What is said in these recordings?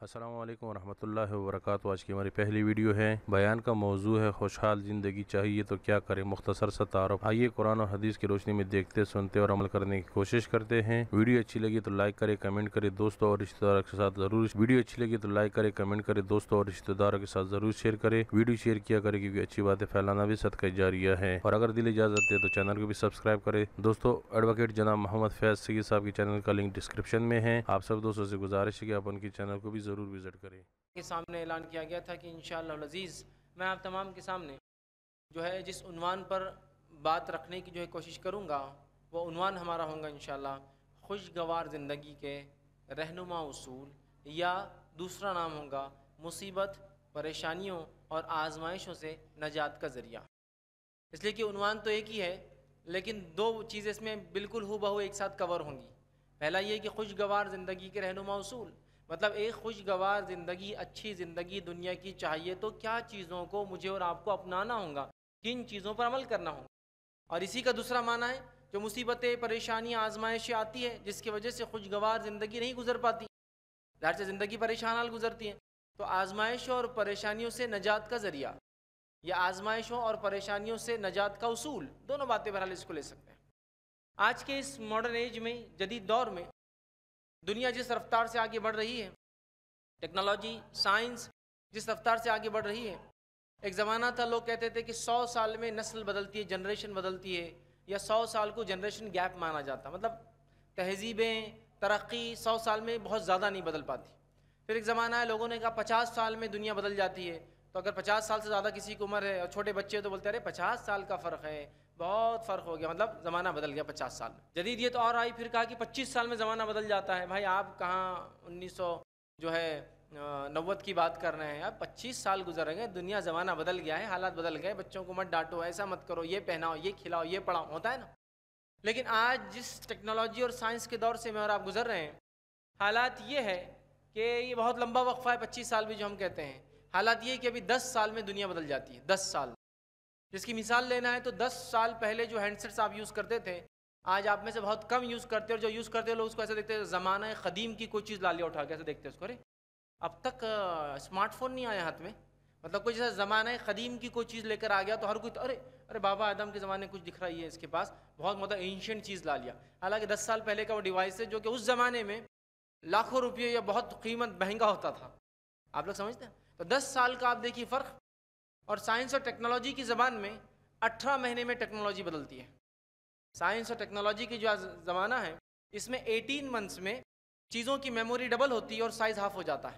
السلام علیکم ورحمۃ اللہ وبرکاتہ۔ آج کی ہماری پہلی ویڈیو ہے، بیان کا موضوع ہے خوشحال زندگی چاہیے تو کیا کریں، مختصر سا تعارف۔ آئیے قرآن اور حدیث کی روشنی میں دیکھتے، سنتے اور عمل کرنے کی کوشش کرتے ہیں۔ ویڈیو اچھی لگی تو لائک کرے، کمنٹ کرے، دوستوں اور رشتہ داروں کے ساتھ ضرور ویڈیو اچھی لگی تو لائک کرے، کمنٹ کرے، دوستوں اور رشتہ داروں کے ساتھ ضرور شیئر کرے۔ ویڈیو شیئر کیا کرے کیونکہ اچھی باتیں پھیلانا بھی صدقہ جاریہ ہے، اور اگر دل اجازت دے تو چینل کو بھی سبسکرائب کرے۔ دوستوں، ایڈوکیٹ جناب محمد فیض سید صاحب کی چینل کا لنک ڈسکرپشن میں ہے، آپ سب دوستوں سے گزارش ہے کہ آپ ان کی چینل کو بھی ضرور وزٹ کریں۔ کے سامنے اعلان کیا گیا تھا کہ انشاءاللہ العزیز میں آپ تمام کے سامنے جو ہے جس عنوان پر بات رکھنے کی جو ہے کوشش کروں گا، وہ عنوان ہمارا ہوگا انشاءاللہ خوشگوار زندگی کے رہنما اصول، یا دوسرا نام ہوگا مصیبت، پریشانیوں اور آزمائشوں سے نجات کا ذریعہ۔ اس لیے کہ عنوان تو ایک ہی ہے، لیکن دو چیزیں اس میں بالکل ہو بہو ایک ساتھ کور ہوں گی۔ پہلا یہ کہ خوشگوار زندگی کے رہنما اصول، مطلب ایک خوشگوار زندگی، اچھی زندگی دنیا کی چاہیے تو کیا چیزوں کو مجھے اور آپ کو اپنانا ہوگا، کن چیزوں پر عمل کرنا ہوگا۔ اور اسی کا دوسرا معنی ہے جو مصیبتیں، پریشانیاں، آزمائشیں آتی ہے جس کی وجہ سے خوشگوار زندگی نہیں گزر پاتی، ظاہر سے زندگی پریشان حال گزرتی ہے، تو آزمائشوں اور پریشانیوں سے نجات کا ذریعہ، یا آزمائشوں اور پریشانیوں سے نجات کا اصول، دونوں باتیں بہرحال اس کو لے سکتے ہیں۔ آج کے اس ماڈرن ایج میں، جدید دور میں، دنیا جس رفتار سے آگے بڑھ رہی ہے، ٹیکنالوجی، سائنس جس رفتار سے آگے بڑھ رہی ہے، ایک زمانہ تھا لوگ کہتے تھے کہ 100 سال میں نسل بدلتی ہے، جنریشن بدلتی ہے، یا 100 سال کو جنریشن گیپ مانا جاتا، مطلب تہذیبیں، ترقی 100 سال میں بہت زیادہ نہیں بدل پاتی۔ پھر ایک زمانہ ہے لوگوں نے کہا 50 سال میں دنیا بدل جاتی ہے، تو اگر 50 سال سے زیادہ کسی کی عمر ہے اور چھوٹے بچے تو بولتے رہے 50 سال کا فرق ہے، بہت فرق ہو گیا، مطلب زمانہ بدل گیا 50 سال میں۔ جدید یہ تو اور آئی، پھر کہا کہ 25 سال میں زمانہ بدل جاتا ہے۔ بھائی آپ کہاں 1990 کی بات کر رہے ہیں، اب 25 سال گزر گئے، دنیا زمانہ بدل گیا ہے، حالات بدل گئے، بچوں کو مت ڈانٹو، ایسا مت کرو، یہ پہناؤ، یہ کھلاؤ، یہ پڑھاؤ، ہوتا ہے نا۔ لیکن آج جس ٹیکنالوجی اور سائنس کے دور سے میں اور آپ گزر رہے ہیں، حالات یہ ہے کہ یہ بہت لمبا وقفہ ہے 25 سال بھی جو ہم کہتے ہیں، حالات یہ ہے کہ ابھی 10 سال میں دنیا بدل جاتی ہے، 10 سال۔ جس کی مثال لینا ہے تو 10 سال پہلے جو ہینڈ سیٹس آپ یوز کرتے تھے، آج آپ میں سے بہت کم یوز کرتے، اور جو یوز کرتے لوگ اس کو ایسے دیکھتے ہیں زمانہ قدیم کی کوئی چیز لا لیا اٹھا کے، ایسے دیکھتے ہیں اس کو، ارے اب تک اسمارٹ فون نہیں آیا ہاتھ میں، مطلب کوئی جیسا زمانہ قدیم کی کوئی چیز لے کر آ گیا تو ہر کوئی تو ارے بابا آدم کے زمانے کچھ دکھ رہی ہے اس کے پاس، بہت مطلب اینشینٹ چیز لا لیا۔ حالانکہ 10 سال پہلے کا وہ ڈیوائس ہے جو کہ اس زمانے میں لاکھوں روپئے یا بہت قیمت مہنگا ہوتا تھا، آپ لوگ سمجھتے ہیں۔ تو 10 سال کا آپ دیکھیے فرق۔ اور سائنس اور ٹیکنالوجی کی زبان میں 18 مہینے میں ٹیکنالوجی بدلتی ہے۔ سائنس اور ٹیکنالوجی کی جو زمانہ ہے، اس میں 18 منتھس میں چیزوں کی میموری ڈبل ہوتی ہے اور سائز ہاف ہو جاتا ہے۔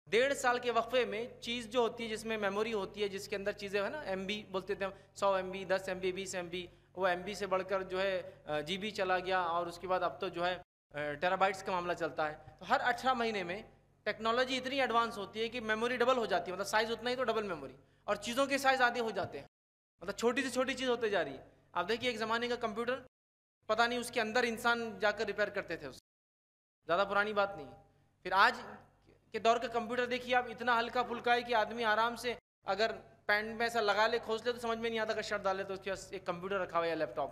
1.5 سال کے وقفے میں چیز جو ہوتی ہے جس میں میموری ہوتی ہے، جس کے اندر چیزیں ہیں نا، ایم بی بولتے تھے ہم، 100 M B, 10 M B, 20 M B, وہ ایم بی سے بڑھ کر جو ہے جی بی چلا گیا، اور اس کے بعد اب تو جو ہے ٹیرا بائٹس کا معاملہ چلتا ہے۔ تو ہر 18 مہینے میں ٹیکنالوجی اتنی ایڈوانس ہوتی ہے کہ میموری ڈبل ہو جاتی ہے، مطلب سائز اتنا ہی تو ڈبل میموری، اور چیزوں کے سائز آدھے ہو جاتے ہیں، مطلب چھوٹی سے چھوٹی چیز ہوتے جا رہی ہے۔ آپ دیکھیے ایک زمانے کا کمپیوٹر، پتہ نہیں اس کے اندر انسان جا کر ریپیئر کرتے تھے، اس زیادہ پرانی بات نہیں۔ پھر آج کے دور کا کمپیوٹر دیکھیے آپ، اتنا ہلکا پھلکا ہے کہ آدمی آرام سے اگر پینٹ میں ایسا لگا لے، کھوس لے تو سمجھ میں نہیں آتا، اگر شرٹ ڈالے تو اس کے پاس ایک کمپیوٹر رکھا ہوا ہے یا لیپ ٹاپ۔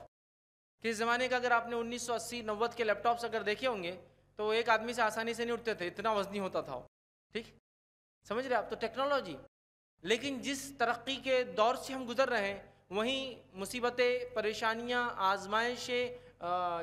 کس زمانے کا اگر آپ نے 1980-90 کے لیپ ٹاپس اگر دیکھے ہوں گے تو وہ ایک آدمی سے آسانی سے نہیں اٹھتے تھے، اتنا وزنی ہوتا تھا وہ، ٹھیک سمجھ رہے آپ؟ تو ٹیکنالوجی، لیکن جس ترقی کے دور سے ہم گزر رہے ہیں، وہیں مصیبتیں، پریشانیاں، آزمائشیں،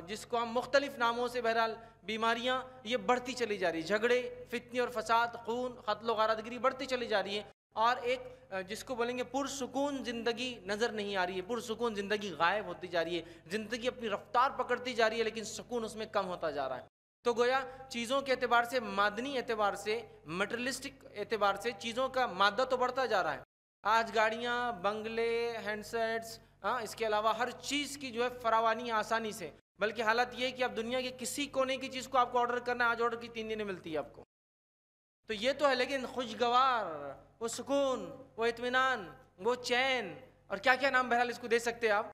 جس کو ہم مختلف ناموں سے بہرحال بیماریاں، یہ بڑھتی چلی جا رہی ہے، جھگڑے، فتنے اور فساد، خون، قتل و غارت گری بڑھتی چلی جا رہی ہے، اور ایک جس کو بولیں گے پرسکون زندگی نظر نہیں آ رہی ہے، پرسکون زندگی غائب ہوتی جا رہی ہے، زندگی اپنی رفتار پکڑتی جا رہی ہے لیکن سکون اس میں کم ہوتا جا رہا ہے۔ تو گویا چیزوں کے اعتبار سے، مادنی اعتبار سے، مٹیریلسٹک اعتبار سے چیزوں کا مادہ تو بڑھتا جا رہا ہے۔ آج گاڑیاں، بنگلے، ہینڈ سیٹس، اس کے علاوہ ہر چیز کی جو ہے فراوانی آسانی سے، بلکہ حالت یہ ہے کہ اب دنیا کے کسی کونے کی چیز کو آپ کو آرڈر کرنا ہے، آج آرڈر کی 3 دن ملتی ہے آپ کو۔ تو یہ تو ہے، لیکن خوشگوار، وہ سکون، وہ اطمینان، وہ چین، اور کیا کیا نام بہرحال اس کو دے سکتے ہیں آپ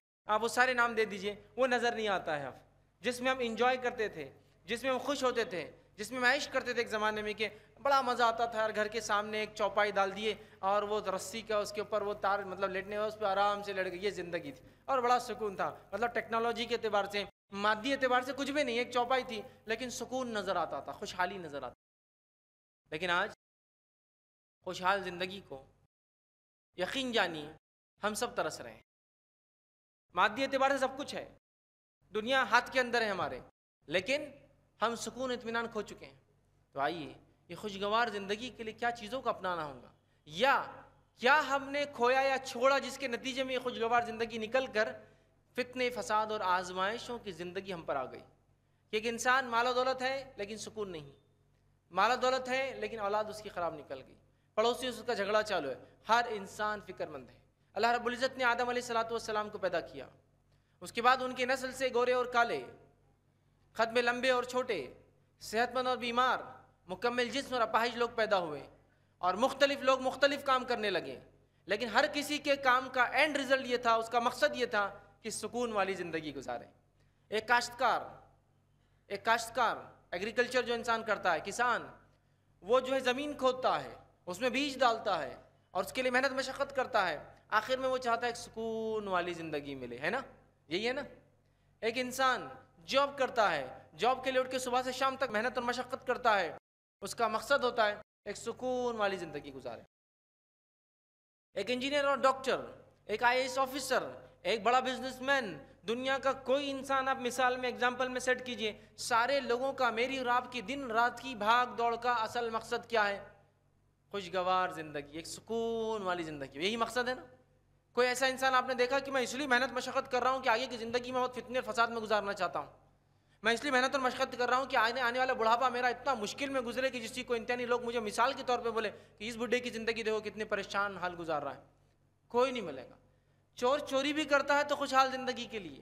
وہ سارے نام دے دیجئے، وہ نظر نہیں آتا ہے اب۔ جس میں ہم انجوائے کرتے تھے، جس میں ہم خوش ہوتے تھے، جس میں عیش کرتے تھے ایک زمانے میں، کہ بڑا مزہ آتا تھا، ہر گھر کے سامنے ایک چوپائی ڈال دیے اور وہ رسی کا اس کے اوپر وہ تار مطلب لیٹنے والا، اس پہ آرام سے لیٹ گئے، یہ زندگی تھی اور بڑا سکون تھا۔ مطلب ٹیکنالوجی کے اعتبار سے، مادی اعتبار سے کچھ بھی نہیں، ایک چوپائی تھی لیکن سکون نظر آتا تھا، خوشحالی نظر آتا۔ لیکن آج خوشحال زندگی کو یقین جانیے ہم سب ترس رہے ہیں. مادی اعتبار سے سب کچھ ہے, دنیا ہاتھ کے اندر ہے ہمارے, لیکن ہم سکون اطمینان کھو چکے ہیں. تو آئیے یہ خوشگوار زندگی کے لیے کیا چیزوں کو اپنانا ہوگا, یا کیا ہم نے کھویا یا چھوڑا جس کے نتیجے میں یہ خوشگوار زندگی نکل کر فتنے, فساد اور آزمائشوں کی زندگی ہم پر آ گئی. کہ ایک انسان مال و دولت ہے لیکن سکون نہیں, مال و دولت ہے لیکن اولاد اس کی خراب نکل گئی, پڑوسیوں سے اس کا جھگڑا چالو ہے. ہر انسان فکر مند ہے. اللہ رب العزت نے آدم علیہ السلام کو پیدا کیا, اس کے بعد ان کی نسل سے گورے اور کالے, خط میں لمبے اور چھوٹے, صحت مند اور بیمار, مکمل جسم اور اپاہج لوگ پیدا ہوئے, اور مختلف لوگ مختلف کام کرنے لگے. لیکن ہر کسی کے کام کا اینڈ رزلٹ یہ تھا, اس کا مقصد یہ تھا کہ سکون والی زندگی گزارے. ایک کاشتکار ایگریکلچر جو انسان کرتا ہے, کسان, وہ جو ہے زمین کھودتا ہے, اس میں بیج ڈالتا ہے اور اس کے لیے محنت مشقت کرتا ہے, آخر میں وہ چاہتا ہے ایک سکون والی زندگی ملے, ہے نا, یہی ہے نا. ایک انسان جاب کرتا ہے, جاب کے لیے اٹھ کے صبح سے شام تک محنت اور مشقت کرتا ہے, اس کا مقصد ہوتا ہے ایک سکون والی زندگی گزارے. ایک انجینئر اور ڈاکٹر, ایک IAS آفیسر, ایک بڑا بزنس مین, دنیا کا کوئی انسان آپ مثال میں ایگزامپل میں سیٹ کیجئے, سارے لوگوں کا, میری اور آپ کی دن رات کی بھاگ دوڑ کا اصل مقصد کیا ہے؟ خوشگوار زندگی, ایک سکون والی زندگی, یہی مقصد ہے نا. کوئی ایسا انسان آپ نے دیکھا کہ میں اس لیے محنت مشقت کر رہا ہوں کہ آگے کی زندگی میں بہت فتنے اور فساد میں گزارنا چاہتا ہوں, میں اس لیے محنت اور مشقت کر رہا ہوں کہ آنے والا بڑھاپا میرا اتنا مشکل میں گزرے کہ جس چیز کو انتہائی لوگ مجھے مثال کے طور پہ بولے کہ اس بڈھے کی زندگی دیکھو کتنے پریشان حال گزار رہا ہے. کوئی نہیں ملے گا. چور چوری بھی کرتا ہے تو خوشحال زندگی کے لیے,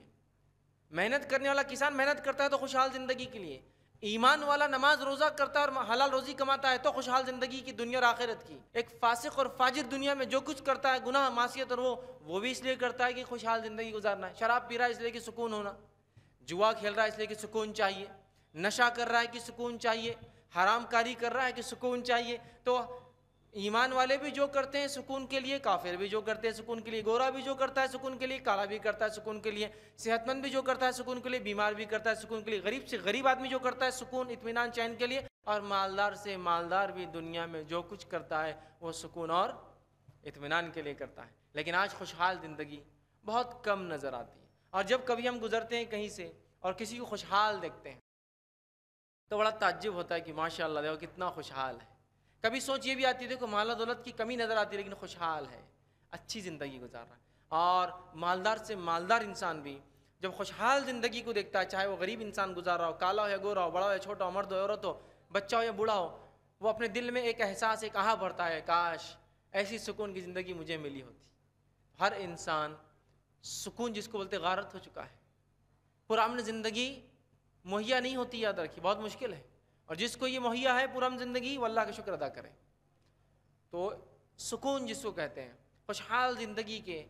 محنت کرنے والا کسان محنت کرتا ہے تو خوشحال زندگی کے لیے, ایمان والا نماز روزہ کرتا ہے اور حلال روزی کماتا ہے تو خوشحال زندگی کی, دنیا اور آخرت کی. ایک فاسق اور فاجر دنیا میں جو کچھ کرتا ہے, گناہ معصیت, اور وہ بھی اس لیے کرتا ہے کہ خوشحال زندگی گزارنا ہے. شراب پی رہا ہے اس لیے کہ سکون ہونا, جوا کھیل رہا ہے اس لیے کہ سکون چاہیے, نشہ کر رہا ہے کہ سکون چاہیے, حرام کاری کر رہا ہے کہ سکون چاہیے. تو ایمان والے بھی جو کرتے ہیں سکون کے لیے, کافر بھی جو کرتے ہیں سکون کے لیے, گورا بھی جو کرتا ہے سکون کے لیے, کالا بھی کرتا ہے سکون کے لیے, صحت مند بھی جو کرتا ہے سکون کے لیے, بیمار بھی کرتا ہے سکون کے لیے, غریب سے غریب آدمی جو کرتا ہے سکون اطمینان چین کے لیے, اور مالدار سے مالدار بھی دنیا میں جو کچھ کرتا ہے وہ سکون اور اطمینان کے لیے کرتا ہے. لیکن آج خوشحال زندگی بہت کم نظر آتی ہے, اور جب کبھی ہم گزرتے ہیں کہیں سے اور کسی کو خوشحال دیکھتے ہیں تو بڑا تعجب ہوتا ہے کہ ماشاءاللہ دیکھو کتنا خوشحال ہے. کبھی سوچ یہ بھی آتی ہے دیکھو مال و دولت کی کمی نظر آتی ہے لیکن خوشحال ہے, اچھی زندگی گزار رہا ہے. اور مالدار سے مالدار انسان بھی جب خوشحال زندگی کو دیکھتا ہے, چاہے وہ غریب انسان گزار رہا ہو, کالا ہو یا گورا ہو, بڑا ہو یا چھوٹا ہو, مرد ہو یا عورت ہو, بچہ ہو یا بوڑھا ہو, وہ اپنے دل میں ایک احساس, ایک آہ بھرتا ہے, کاش ایسی سکون کی زندگی مجھے ملی ہوتی. ہر انسان سکون جس کو بولتے غارت ہو چکا ہے, پرامن زندگی مہیا نہیں ہوتی, یاد رکھیے بہت مشکل ہے. اور جس کو یہ مہیا ہے پرامن زندگی, وہ اللہ کا شکر ادا کرے. تو سکون جس کو کہتے ہیں, خوشحال زندگی کے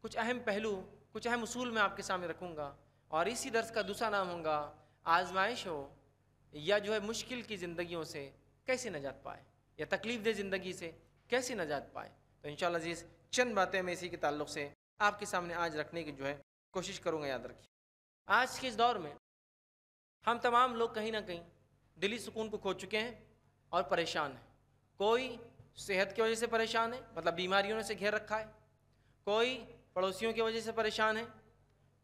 کچھ اہم پہلو, کچھ اہم اصول میں آپ کے سامنے رکھوں گا, اور اسی درس کا دوسرا نام ہوگا آزمائش ہو یا جو ہے مشکل کی زندگیوں سے کیسے نجات پائے, یا تکلیف دہ زندگی سے کیسے نجات پائے. تو انشاءاللہ عزیز چند باتیں میں اسی کے تعلق سے آپ کے سامنے آج رکھنے کی جو ہے کوشش کروں گا. یاد رکھیے آج کے اس دور میں ہم تمام لوگ کہیں نہ کہیں دلی سکون کو کھو چکے ہیں اور پریشان ہیں. کوئی صحت کی وجہ سے پریشان ہے, مطلب بیماریوں نے سے گھیر رکھا ہے, کوئی پڑوسیوں کی وجہ سے پریشان ہے,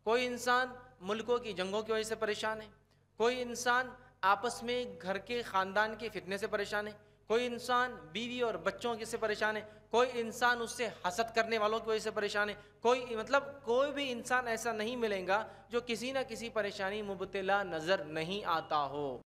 کوئی انسان ملکوں کی جنگوں کی وجہ سے پریشان ہے, کوئی انسان آپس میں گھر کے خاندان کے فتنے سے پریشان ہے, کوئی انسان بیوی اور بچوں سے پریشان ہے, کوئی انسان اس سے حسد کرنے والوں کی وجہ سے پریشان ہے, کوئی بھی انسان ایسا نہیں ملے گا جو کسی نہ کسی پریشانی مبتلا نظر نہیں آتا ہو.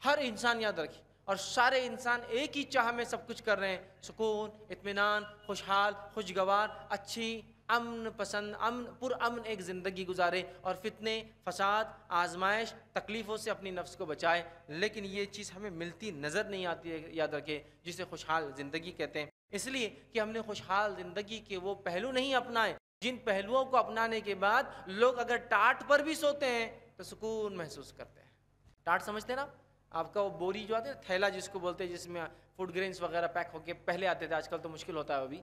ہر انسان یاد رکھے, اور سارے انسان ایک ہی چاہ میں سب کچھ کر رہے ہیں, سکون, اطمینان, خوشحال, خوشگوار, اچھی, امن پسند, پر امن ایک زندگی گزارے, اور فتنے, فساد, آزمائش, تکلیفوں سے اپنی نفس کو بچائے. لیکن یہ چیز ہمیں ملتی نظر نہیں آتی ہے, یاد رکھے, جسے خوشحال زندگی کہتے ہیں. اس لیے کہ ہم نے خوشحال زندگی کے وہ پہلو نہیں اپنائے جن پہلوؤں کو اپنانے کے بعد لوگ اگر ٹاٹ پر بھی سوتے ہیں تو سکون محسوس کرتے ہیں. ٹاٹ سمجھتے ہیں نا آپ کا, وہ بوری جو آتی ہے تھیلا جس کو بولتے ہیں, جس میں فوڈ گرینز وغیرہ پیک ہو کے پہلے آتے تھے, آج کل تو مشکل ہوتا ہے. وہ بھی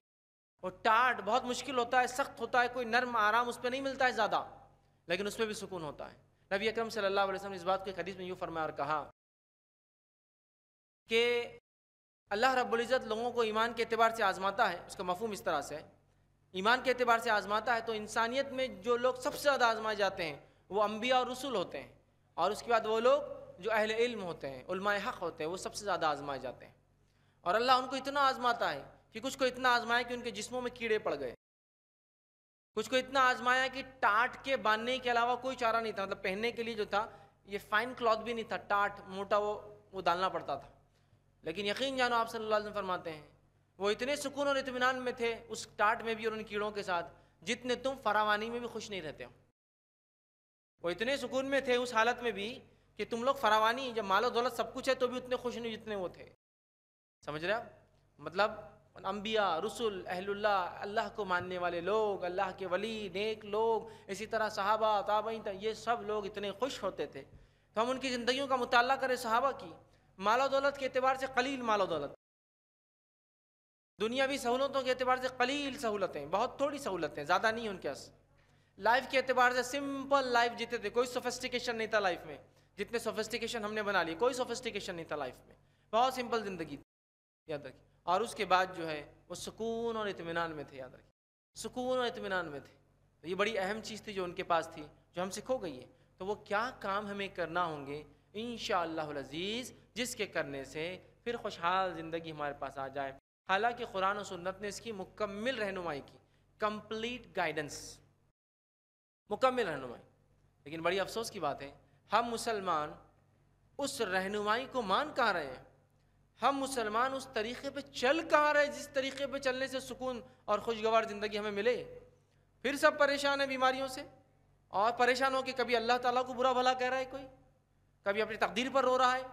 وہ ٹاٹ بہت مشکل ہوتا ہے, سخت ہوتا ہے, کوئی نرم آرام اس پہ نہیں ملتا ہے زیادہ, لیکن اس میں بھی سکون ہوتا ہے. نبی اکرم صلی اللہ علیہ وسلم نے اس بات کو ایک حدیث میں یوں فرمایا اور کہا کہ اللہ رب العزت لوگوں کو ایمان کے اعتبار سے آزماتا ہے. اس کا مفہوم اس طرح سے ہے، ایمان کے اعتبار سے آزماتا ہے تو انسانیت میں جو لوگ سب سے زیادہ آزمائے جاتے ہیں وہ انبیاء اور رسول ہوتے ہیں، اور اس کے بعد وہ لوگ جو اہل علم ہوتے ہیں، علماء حق ہوتے ہیں، وہ سب سے زیادہ آزمائے جاتے ہیں. اور اللہ ان کو اتنا آزماتا ہے کہ کچھ کو اتنا آزمایا کہ ان کے جسموں میں کیڑے پڑ گئے، کچھ کو اتنا آزمایا کہ ٹاٹ کے باندھنے کے علاوہ کوئی چارہ نہیں تھا. مطلب پہننے کے لیے جو تھا یہ فائن کلاتھ بھی نہیں تھا، ٹاٹ موٹا وہ ڈالنا پڑتا تھا. لیکن یقین جانو آپ صلی اللہ علیہ وسلم فرماتے ہیں وہ اتنے سکون اور اطمینان میں تھے اس ٹاٹ میں بھی اور ان کیڑوں کے ساتھ جتنے تم فراوانی میں بھی خوش نہیں رہتے ہو. وہ اتنے سکون میں تھے اس حالت میں بھی کہ تم لوگ فراوانی جب مال و دولت سب کچھ ہے تو بھی اتنے خوش نہیں جتنے وہ تھے. سمجھ رہے آپ؟ مطلب انبیاء، رسول، اہل اللہ، اللہ کو ماننے والے لوگ، اللہ کے ولی، نیک لوگ، اسی طرح صحابہ، تابعین، یہ سب لوگ اتنے خوش ہوتے تھے. تو ہم ان کی زندگیوں کا مطالعہ کریں صحابہ کی، مال و دولت کے اعتبار سے قلیل مال و دولت، دنیاوی سہولتوں کے اعتبار سے قلیل سہولتیں، بہت تھوڑی سہولتیں، زیادہ نہیں ان کے پاس. لائف کے اعتبار سے سمپل لائف جیتے تھے، کوئی سوفسٹیکیشن نہیں تھا لائف میں، جتنے سوفسٹیکیشن ہم نے بنا لی کوئی سوفسٹیکیشن نہیں تھا لائف میں، بہت سمپل زندگی تھی. یاد رکھیے. اور اس کے بعد جو ہے وہ سکون اور اطمینان میں تھے. یاد رکھیے، سکون اور اطمینان میں تھے. تو یہ بڑی اہم چیز تھی جو ان کے پاس تھی، جو ہم سے کھو گئی ہے. تو وہ کیا کام ہمیں کرنا ہوں گے انشاءاللہ العزیز جس کے کرنے سے پھر خوشحال زندگی ہمارے پاس آ جائے. حالانکہ قرآن و سنت نے اس کی مکمل رہنمائی کی، کمپلیٹ گائیڈنس، مکمل رہنمائی. لیکن بڑی افسوس کی بات ہے ہم مسلمان اس رہنمائی کو مان کہاں رہے ہیں، ہم مسلمان اس طریقے پہ چل کہاں رہے جس طریقے پہ چلنے سے سکون اور خوشگوار زندگی ہمیں ملے. پھر سب پریشان ہیں بیماریوں سے، اور پریشان ہو کہ کبھی اللہ تعالیٰ کو برا بھلا کہہ رہا ہے کوئی، کبھی اپنی تقدیر پر رو رہا ہے،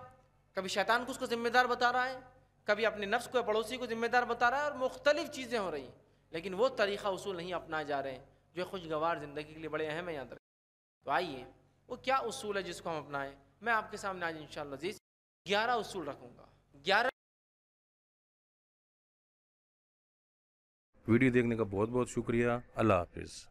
کبھی شیطان کو اس کو ذمہ دار بتا رہا ہے، کبھی اپنے نفس کو پڑوسی کو ذمہ دار بتا رہا ہے، اور مختلف چیزیں ہو رہی ہیں. لیکن وہ طریقہ اصول نہیں اپنائے جا رہے ہیں جو خوشگوار زندگی کے لیے بڑے اہم ہیں. یاد رکھیں. تو آئیے وہ کیا اصول ہے جس کو ہم اپنائیں. میں آپ کے سامنے آج انشاءاللہ عزیز 11 اصول رکھوں گا. 11 ویڈیو دیکھنے کا بہت بہت شکریہ. اللہ حافظ.